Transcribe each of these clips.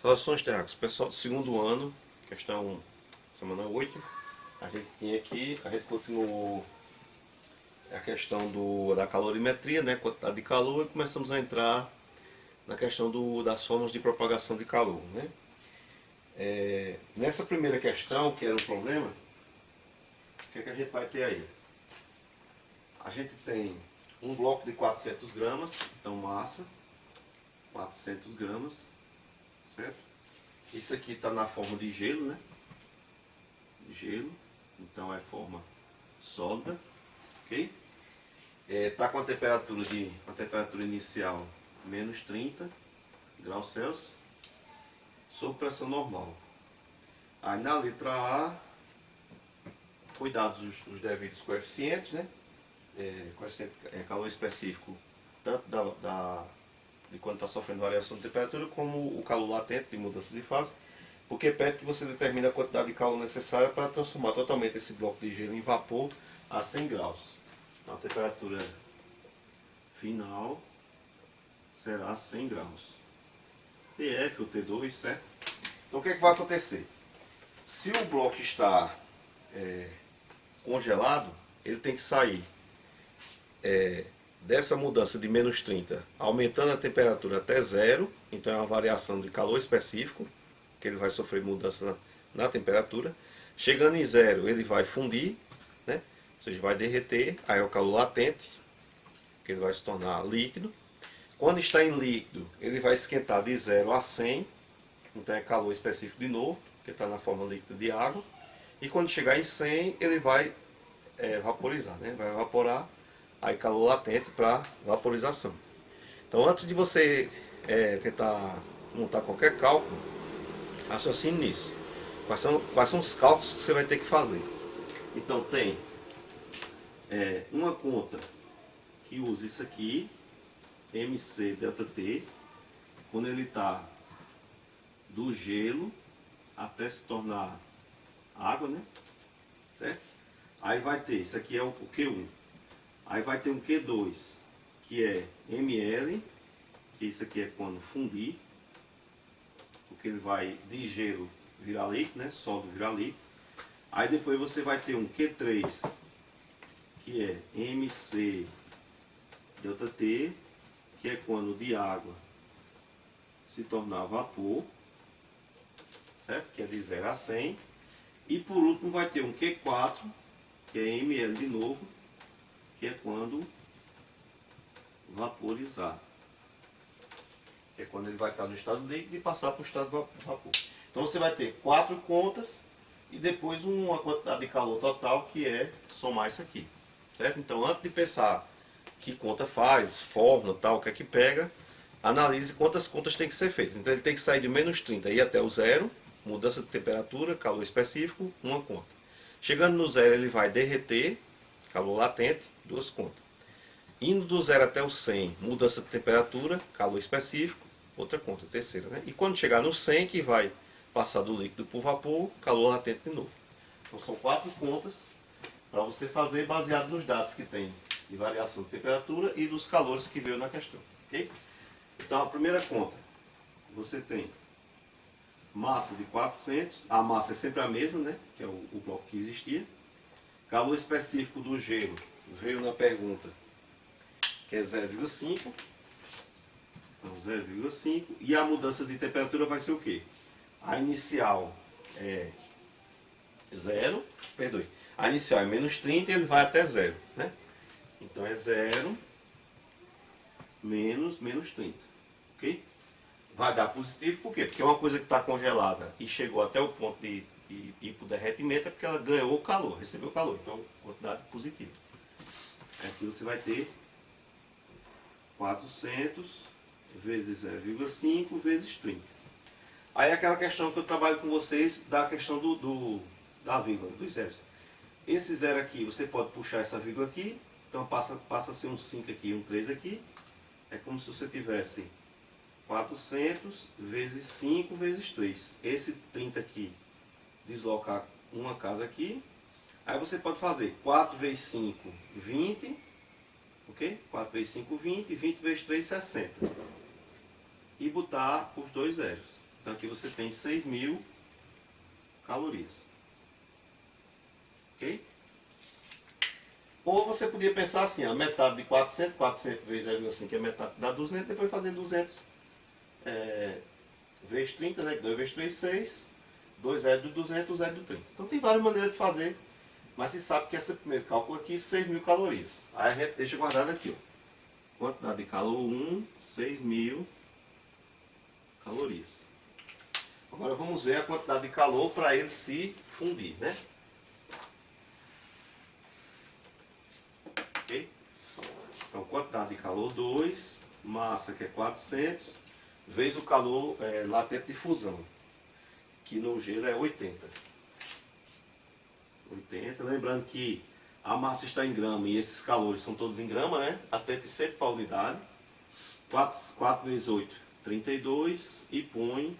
Saudações, terráqueos. Pessoal do segundo ano, questão semana 8. A gente tinha aqui, a gente continuou a questão da calorimetria, né, quantidade de calor, e começamos a entrar na questão das formas de propagação de calor. Né? Nessa primeira questão, que era um problema, o que é que a gente vai ter aí? A gente tem um bloco de 400 gramas, então massa, 400 gramas, certo? Isso aqui está na forma de gelo, né? Gelo, então é forma sólida, ok? Está com a temperatura inicial menos 30 graus Celsius, sob pressão normal. Aí na letra A, foi dados os devidos coeficientes, né? Coeficiente calor específico, tanto de quando está sofrendo variação de temperatura, como o calor latente de mudança de fase, porque pede que você determine a quantidade de calor necessária para transformar totalmente esse bloco de gelo em vapor a 100 graus. Então a temperatura final será 100 graus. TF ou T2, certo? Então o que é que vai acontecer? Se o bloco está congelado, ele tem que sair dessa mudança de menos 30, aumentando a temperatura até zero, então é uma variação de calor específico, que ele vai sofrer mudança na temperatura. Chegando em zero, ele vai fundir, né? Ou seja, vai derreter, aí é o calor latente, que ele vai se tornar líquido. Quando está em líquido, ele vai esquentar de 0 a 100, então é calor específico de novo, que está na forma líquida de água. E quando chegar em 100, ele vai vaporizar, né? Vai evaporar, aí calor latente para vaporização. Então antes de você tentar montar qualquer cálculo, raciocine nisso. Quais são os cálculos que você vai ter que fazer? Então tem uma conta que usa isso aqui, MC delta T, quando ele está do gelo até se tornar água, né? Certo? Aí vai ter, isso aqui é o Q1. Aí vai ter um Q2, que é ml, que isso aqui é quando fundir, porque ele vai de gelo virar líquido, né? Sólido virar líquido. Aí depois você vai ter um Q3, que é MC delta T, que é quando de água se tornar vapor, certo? Que é de 0 a 100. E por último vai ter um Q4, que é ml de novo, que é quando vaporizar. Que é quando ele vai estar no estado líquido e passar para o estado de vapor. Então você vai ter 4 contas e depois uma quantidade de calor total, que é somar isso aqui. Certo? Então antes de pensar que conta faz, fórmula, tal, o que é que pega, analise quantas contas tem que ser feitas. Então ele tem que sair de menos 30 e ir até o zero, mudança de temperatura, calor específico, uma conta. Chegando no zero ele vai derreter, calor latente, duas contas. Indo do zero até o 100, mudança de temperatura, calor específico, outra conta, terceira. Né? E quando chegar no 100, que vai passar do líquido para o vapor, calor latente de novo. Então são 4 contas para você fazer baseado nos dados que tem de variação de temperatura e dos calores que veio na questão. Okay? Então a primeira conta, você tem massa de 400, a massa é sempre a mesma, né? Que é o bloco que existia. Calor específico do gelo, veio na pergunta, que é 0,5. Então 0,5. E a mudança de temperatura vai ser o quê? A inicial é 0, perdoe. A inicial é menos 30 e ele vai até 0, né? Então é 0 menos 30, ok? Vai dar positivo, por quê? Porque é uma coisa que está congelada e chegou até o ponto de ir para o derretimento, é porque ela ganhou o calor, recebeu o calor, então quantidade positiva. Aqui você vai ter 400 vezes 0,5 vezes 30. Aí é aquela questão que eu trabalho com vocês, da questão da vírgula, dos zeros. Esse zero aqui, você pode puxar essa vírgula aqui, então passa a ser um 5 aqui, um 3 aqui. É como se você tivesse 400 vezes 5 vezes 3. Esse 30 aqui, deslocar uma casa aqui. Aí você pode fazer 4 vezes 5, 20. Ok? 4 vezes 5, 20. 20 vezes 3, 60. E botar os dois zeros. Então aqui você tem 6.000 calorias. Ok? Ou você podia pensar assim, a metade de 400, 400 vezes 0,5 é metade, dá 200, depois fazer 200 vezes 30, né? 2 vezes 3, 6, 2 é do 200, 0 é do 30. Então tem várias maneiras de fazer, mas você sabe que esse primeiro cálculo aqui, 6.000 calorias. Aí a gente deixa guardado aqui, ó. Quantidade de calor 1, 6.000 calorias. Agora vamos ver a quantidade de calor para ele se fundir, né? Ok? Então, quantidade de calor 2, massa que é 400, vezes o calor latente de fusão, que no gelo é 80. 80, lembrando que a massa está em grama e esses calores são todos em grama, né? Latente sempre para a unidade. 4 vezes 8, 32 e põe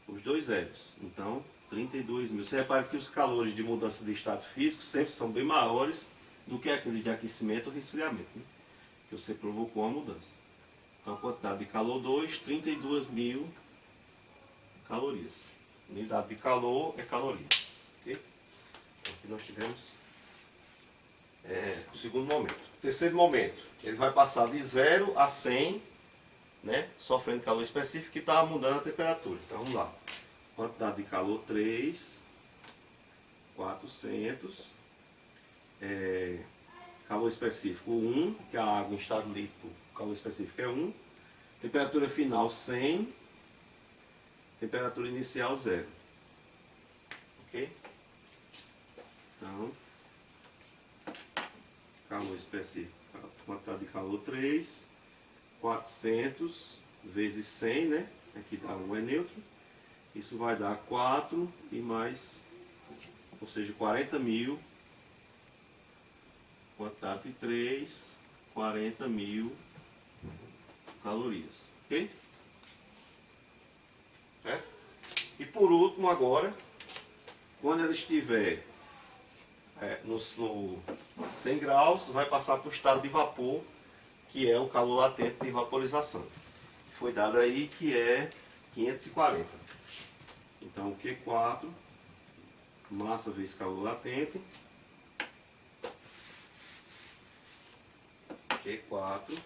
os dois zeros. Então, 32.000. Você repara que os calores de mudança de estado físico sempre são bem maiores do que aquele de aquecimento ou resfriamento, né? Que você provocou a mudança. Então, a quantidade de calor 2, 32.000 calorias. Unidade de calor é caloria. Okay? Então, aqui nós tivemos o segundo momento. O terceiro momento, ele vai passar de 0 a 100, né, sofrendo calor específico que está mudando a temperatura. Então vamos lá. Quantidade de calor 3, 400, calor específico 1, que a água em estado líquido, calor específico é 1, temperatura final 100, temperatura inicial 0. Ok? Então, calor específico, quantidade de calor 3, 400 vezes 100, né? Aqui dá 1 é neutro. Isso vai dar 4 e mais, ou seja, 40.000. Quantidade de 3, 40.000 calorias. Ok? Certo? E por último agora, quando ele estiver no 100 graus, vai passar para o estado de vapor, que é o calor latente de vaporização. Foi dado aí que é 540. Então, Q4, massa vezes calor latente. Q4,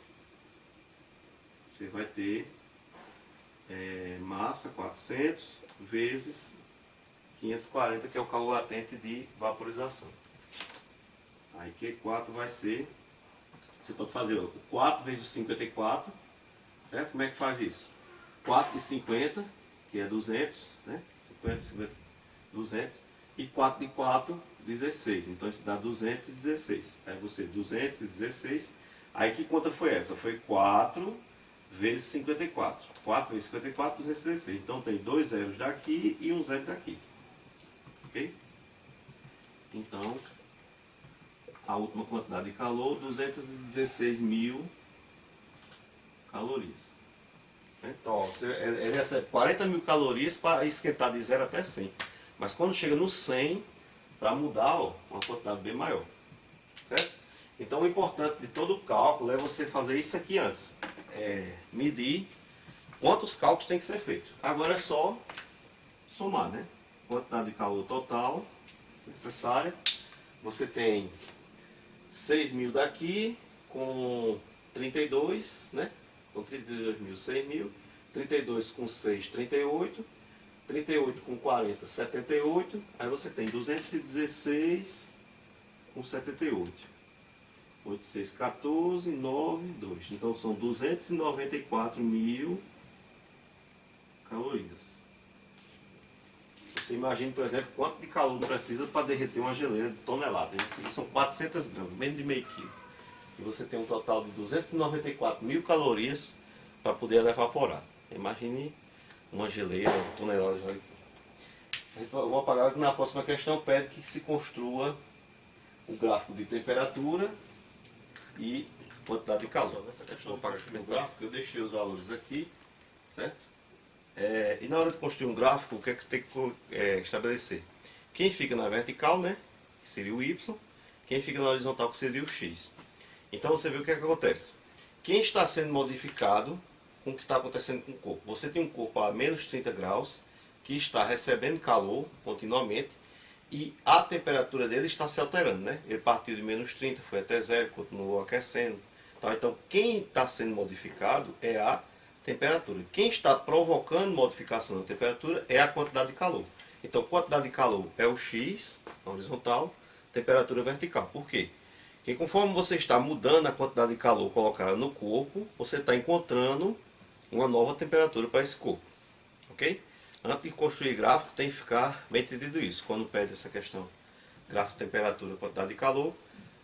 você vai ter massa 400 vezes 540, que é o calor latente de vaporização. Aí Q4 vai ser, você pode fazer 4 vezes 54, certo? Como é que faz isso? 4 de 50, que é 200, né? 50, 50, 200. E 4 de 4, 16. Então isso dá 216. Aí você, 216. Aí que conta foi essa? Foi 4 vezes 54. 4 vezes 54, 216. Então tem 2 zeros daqui e 1 zero daqui. Ok? Então, a última quantidade de calor, 216.000 calorias. Então, ó, ele recebe 40.000 calorias para esquentar de 0 até 100. Mas quando chega no 100, para mudar, ó, uma quantidade bem maior. Certo? Então, o importante de todo o cálculo é você fazer isso aqui antes. Medir quantos cálculos tem que ser feitos. Agora é só somar, né? Quantidade de calor total necessária. Você tem 6.000 daqui com 32, né? São 32.000, 6.000. 32 com 6, 38. 38 com 40, 78. Aí você tem 216 com 78. 8, 6, 14, 9, 2. Então são 294.000 calorias. Você imagina, por exemplo, quanto de calor precisa para derreter uma geleira de tonelada. Isso são 400 gramas, menos de meio quilo. E você tem um total de 294.000 calorias para poder ela evaporar. Imagine uma geleira, uma tonelada de geleira. Eu vou apagar que na próxima questão pede que se construa o gráfico de temperatura e quantidade de calor. Nessa questão vou apagar o gráfico, eu deixei os valores aqui, certo? E na hora de construir um gráfico, o que é que tem que estabelecer? Quem fica na vertical, né, que seria o Y, quem fica na horizontal, que seria o X. Então você vê o que é que acontece. Quem está sendo modificado com o que está acontecendo com o corpo. Você tem um corpo a menos 30 graus, que está recebendo calor continuamente, e a temperatura dele está se alterando, né? Ele partiu de menos 30, foi até zero, continuou aquecendo. Então, quem está sendo modificado é a temperatura. Quem está provocando modificação da temperatura é a quantidade de calor. Então, quantidade de calor é o X, na horizontal, temperatura vertical. Por quê? Porque conforme você está mudando a quantidade de calor colocada no corpo, você está encontrando uma nova temperatura para esse corpo. Ok? Antes de construir gráfico, tem que ficar bem entendido isso. Quando pede essa questão, gráfico de temperatura, quantidade de calor,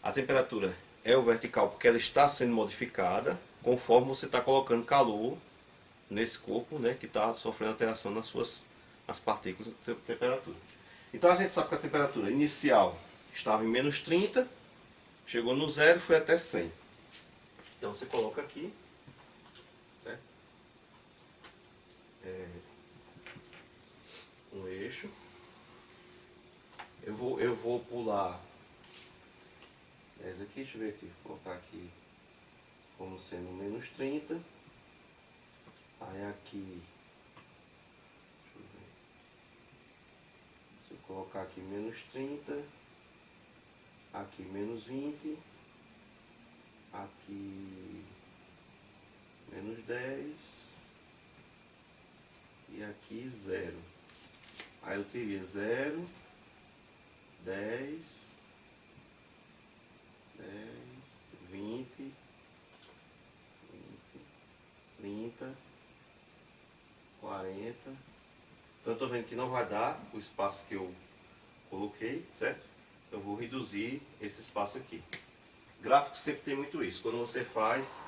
a temperatura é o vertical porque ela está sendo modificada conforme você está colocando calor nesse corpo, né, que está sofrendo alteração nas partículas de temperatura. Então a gente sabe que a temperatura inicial estava em menos 30, chegou no zero e foi até 100. Então você coloca aqui, certo? Um eixo. Eu vou pular essa aqui, deixa eu ver aqui, vou colocar aqui como sendo menos 30. Aí aqui, deixa eu ver, se eu colocar aqui menos 30, aqui menos 20, aqui menos 10 e aqui 0. Aí eu teria 0, 10, 20, 30, 40. Então eu estou vendo que não vai dar o espaço que eu coloquei, certo? Eu vou reduzir esse espaço aqui. Gráfico sempre tem muito isso. Quando você faz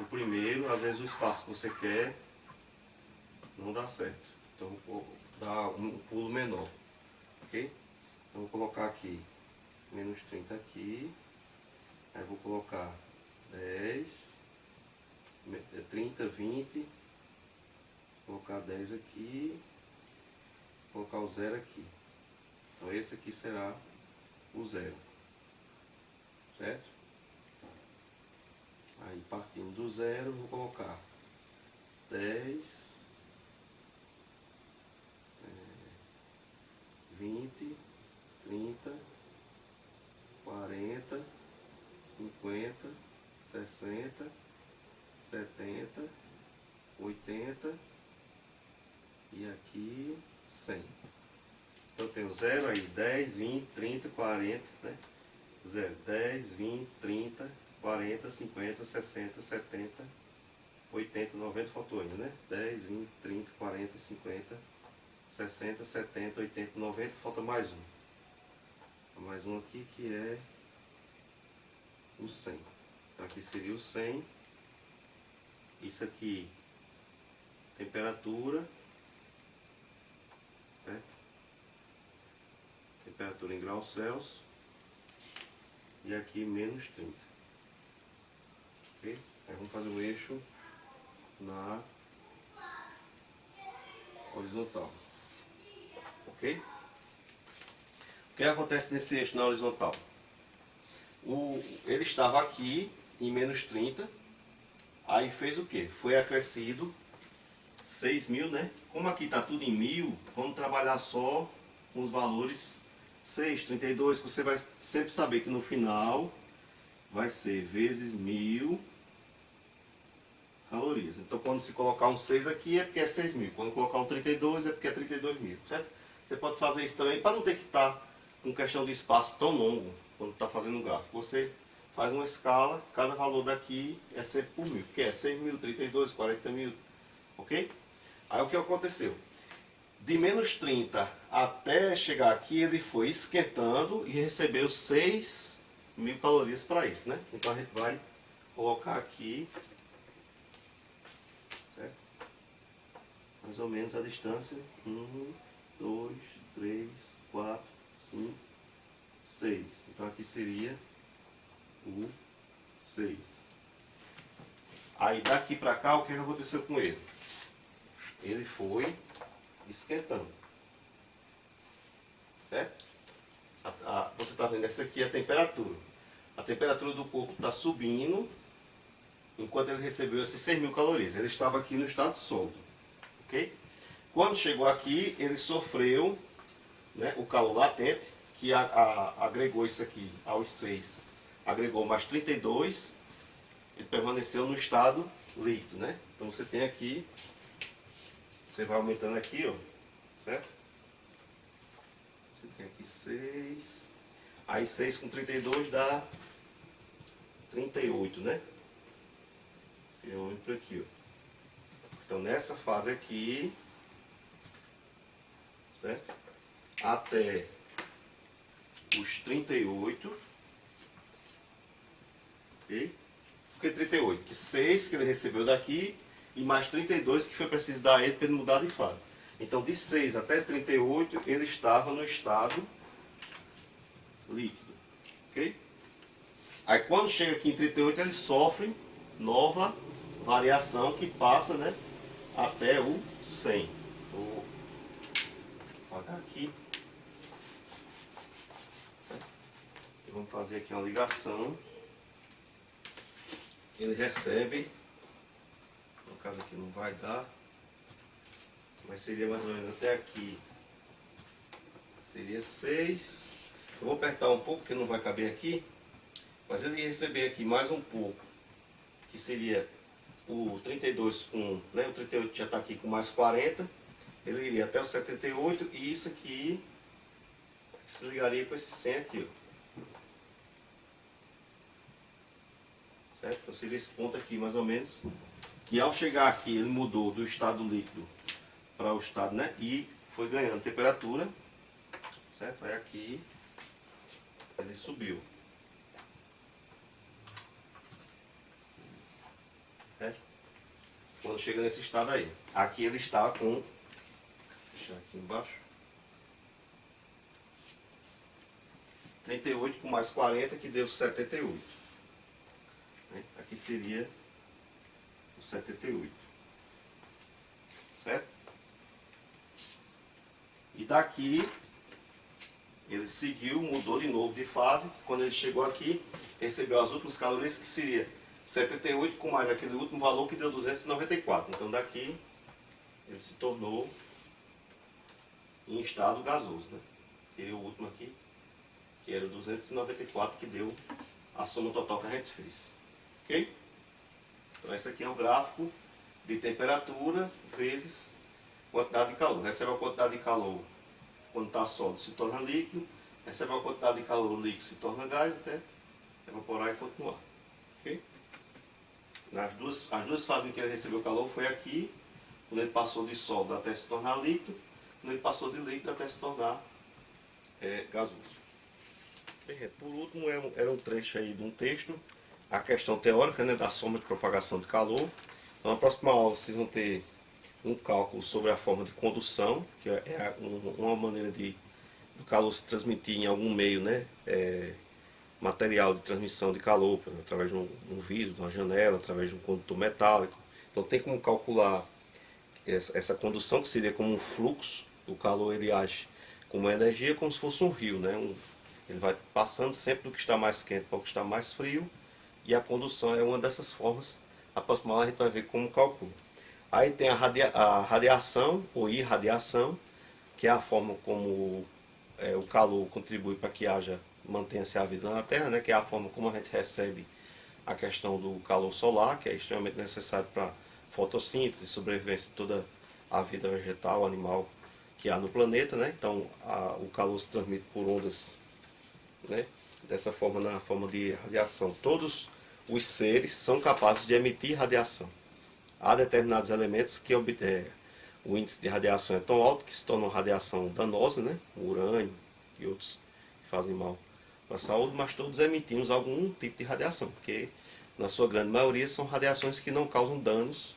o primeiro, às vezes o espaço que você quer não dá certo. Então eu vou dar um pulo menor. Ok? Então vou colocar aqui menos 30 aqui. Aí vou colocar 10, 30, 20. Colocar 10 aqui. Colocar o 0 aqui. Então esse aqui será o 0. Certo? Aí partindo do 0, vou colocar 10, 20, 30, 40, 50, 60, 70, 80 e aqui 100. Então eu tenho 0 aí, 10, 20, 30, 40, né? 0, 10, 20, 30, 40, 50, 60, 70, 80, 90, faltou ainda, né? 10, 20, 30, 40, 50, 60, 70, 80, 90, falta mais um. Mais um aqui que é o 100. Então aqui seria o 100. Isso aqui, temperatura, certo? Temperatura em graus Celsius. E aqui menos 30. Ok? Aí vamos fazer o eixo na horizontal. Ok? O que acontece nesse eixo na horizontal? Ele estava aqui em menos 30. Aí fez o que? Foi acrescido 6.000, né? Como aqui está tudo em 1.000, vamos trabalhar só com os valores 6, 32, que você vai sempre saber que no final vai ser vezes 1.000 calorias. Então quando se colocar um 6 aqui é porque é 6.000. Quando colocar um 32 é porque é 32.000, certo? Você pode fazer isso também para não ter que estar com questão de espaço tão longo quando está fazendo um gráfico. Você faz uma escala, cada valor daqui é sempre por 1.000, porque é 6.000, 32, 40.000, ok? Aí o que aconteceu? De menos 30 até chegar aqui, ele foi esquentando e recebeu 6.000 calorias para isso, né? Então a gente vai colocar aqui, certo? Mais ou menos a distância, 1, 2, 3, 4, 5, 6. Então aqui seria o 6. Aí daqui para cá, o que aconteceu com ele? Ele foi esquentando, certo? Você está vendo, essa aqui é a temperatura. A temperatura do corpo está subindo, enquanto ele recebeu esses 6.000 calorias. Ele estava aqui no estado sólido. Ok? Quando chegou aqui, ele sofreu, né, o calor latente, que agregou isso aqui aos 6. Agregou mais 32, ele permaneceu no estado líquido, né? Então você tem aqui, você vai aumentando aqui, ó, certo? Você tem aqui 6, aí 6 com 32 dá 38, né? Você aumenta aqui, ó. Então nessa fase aqui, certo? Até os 38, ok? Por que 38? Que 6 que ele recebeu daqui e mais 32 que foi preciso dar a ele para ele mudar de fase. Então de 6 até 38 ele estava no estado líquido, ok? Aí quando chega aqui em 38 ele sofre nova variação que passa, né, até o 100. Vou apagar aqui. Vamos fazer aqui uma ligação. Ele recebe, no caso aqui não vai dar, mas seria mais ou menos até aqui, seria 6. Eu vou apertar um pouco porque não vai caber aqui, mas ele ia receber aqui mais um pouco, que seria o 32 com, né, o 38 já está aqui com mais 40, ele iria até o 78 e isso aqui se ligaria com esse 100 aqui, ó. Certo? Então seria esse ponto aqui mais ou menos. E ao chegar aqui ele mudou do estado líquido para o estado, né? E foi ganhando temperatura. Certo? Aí aqui ele subiu. Certo? Quando chega nesse estado aí. Aqui ele está com... Vou deixar aqui embaixo. 38 com mais 40 que deu 78. Aqui seria o 78, certo? E daqui ele seguiu, mudou de novo de fase. Quando ele chegou aqui, recebeu as últimas calorias, que seria 78 com mais aquele último valor que deu 294. Então daqui ele se tornou em estado gasoso, né? Seria o último aqui, que era o 294, que deu a soma total que a gente fez. Ok? Então esse aqui é o gráfico de temperatura vezes quantidade de calor. Recebe a quantidade de calor quando está sólido, se torna líquido. Recebe a quantidade de calor líquido, se torna gás, até evaporar e continuar. Ok? As duas fases em que ele recebeu calor foi aqui, quando ele passou de sólido até se tornar líquido, quando ele passou de líquido até se tornar gasoso. Bem, por último, era um trecho aí de um texto, a questão teórica, né, da soma de propagação de calor. Então, na próxima aula vocês vão ter um cálculo sobre a forma de condução, que é uma maneira do calor se transmitir em algum meio, né, material de transmissão de calor, através de um vidro, de uma janela, através de um condutor metálico. Então tem como calcular essa condução, que seria como um fluxo. O calor ele age como uma energia, como se fosse um rio, né? Ele vai passando sempre do que está mais quente para o que está mais frio, e a condução é uma dessas formas. Na próxima aula a gente vai ver como calcula. Aí tem a radiação ou irradiação, que é a forma como o calor contribui para que mantenha-se a vida na Terra, né? Que é a forma como a gente recebe a questão do calor solar, que é extremamente necessário para fotossíntese, sobrevivência de toda a vida vegetal, animal que há no planeta, né? Então o calor se transmite por ondas, né? Dessa forma, na forma de radiação. Todos os seres são capazes de emitir radiação. Há determinados elementos que o índice de radiação é tão alto que se torna uma radiação danosa, né? O urânio e outros que fazem mal para a saúde, mas todos emitimos algum tipo de radiação, porque na sua grande maioria são radiações que não causam danos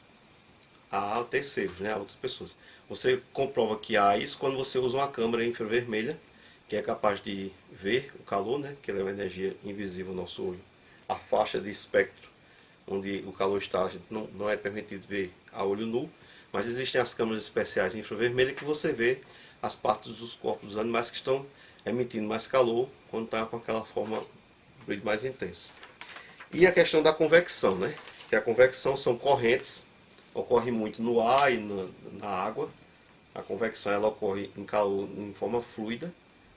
a terceiros, né? A outras pessoas. Você comprova que há isso quando você usa uma câmera infravermelha, que é capaz de ver o calor, né? Que ela é uma energia invisível ao nosso olho. A faixa de espectro onde o calor está, a gente não é permitido ver a olho nu, mas existem as câmeras especiais infravermelhas que você vê as partes dos corpos dos animais que estão emitindo mais calor quando está com aquela forma de brilho mais intenso. E a questão da convecção, né? que a convecção são correntes, ocorre muito no ar e na água. A convecção ela ocorre em calor em forma fluida,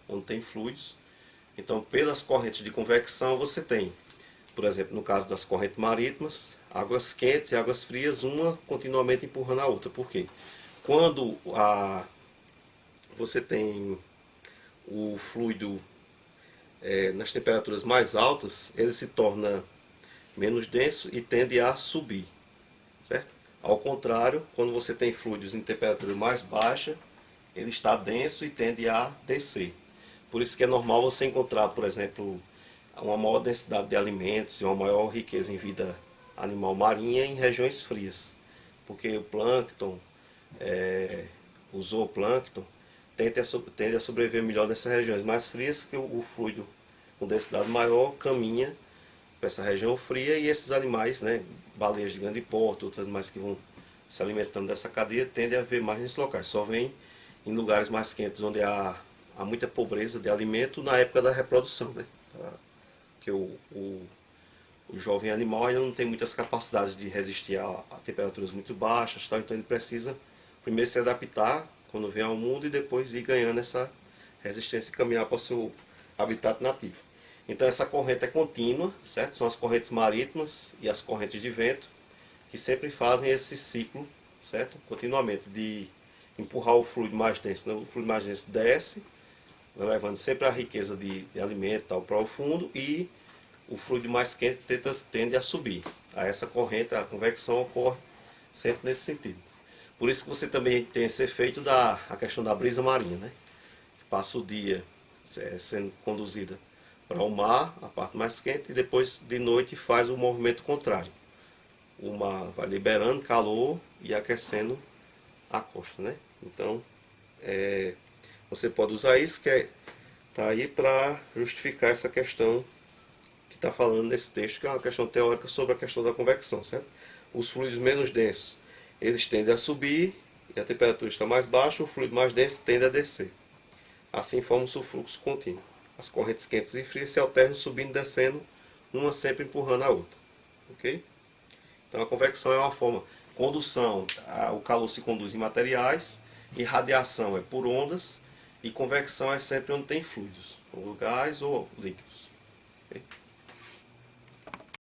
onde tem fluidos. Então, pelas correntes de convecção, você tem, por exemplo, no caso das correntes marítimas, águas quentes e águas frias, uma continuamente empurrando a outra. Por quê? Quando você tem o fluido nas temperaturas mais altas, ele se torna menos denso e tende a subir, certo? Ao contrário, quando você tem fluidos em temperatura mais baixa, ele está denso e tende a descer. Por isso que é normal você encontrar, por exemplo, uma maior densidade de alimentos e uma maior riqueza em vida animal marinha em regiões frias. Porque o plâncton, o zooplâncton, tende a sobreviver melhor nessas regiões mais frias, que o fluido com densidade maior caminha para essa região fria e esses animais, né, baleias de grande porte, outros animais que vão se alimentando dessa cadeia, tendem a ver mais nesses locais. Só vem em lugares mais quentes, onde há muita pobreza de alimento na época da reprodução, né? Porque o jovem animal ainda não tem muitas capacidades de resistir a temperaturas muito baixas, tal, então ele precisa primeiro se adaptar quando vem ao mundo e depois ir ganhando essa resistência e caminhar para o seu habitat nativo. Então essa corrente é contínua, certo? São as correntes marítimas e as correntes de vento que sempre fazem esse ciclo, certo? Continuamente de empurrar o fluido mais denso, né? O fluido mais denso desce, levando sempre a riqueza de alimento para o fundo, e o fluido mais quente tende a subir. A essa corrente, a convecção ocorre sempre nesse sentido. Por isso que você também tem esse efeito a questão da brisa marinha, né? Que passa o dia sendo conduzida para o mar, a parte mais quente, e depois de noite faz o movimento contrário. O mar vai liberando calor e aquecendo a costa, né? Então, você pode usar isso, que está aí para justificar essa questão que está falando nesse texto, que é uma questão teórica sobre a questão da convecção, certo? Os fluidos menos densos, eles tendem a subir, e a temperatura está mais baixa, o fluido mais denso tende a descer. Assim forma-se o fluxo contínuo. As correntes quentes e frias se alternam subindo e descendo, uma sempre empurrando a outra. Ok? Então a convecção é uma forma. Condução, o calor se conduz em materiais, e radiação é por ondas, e convecção é sempre onde tem fluidos, ou gás ou líquidos. Okay?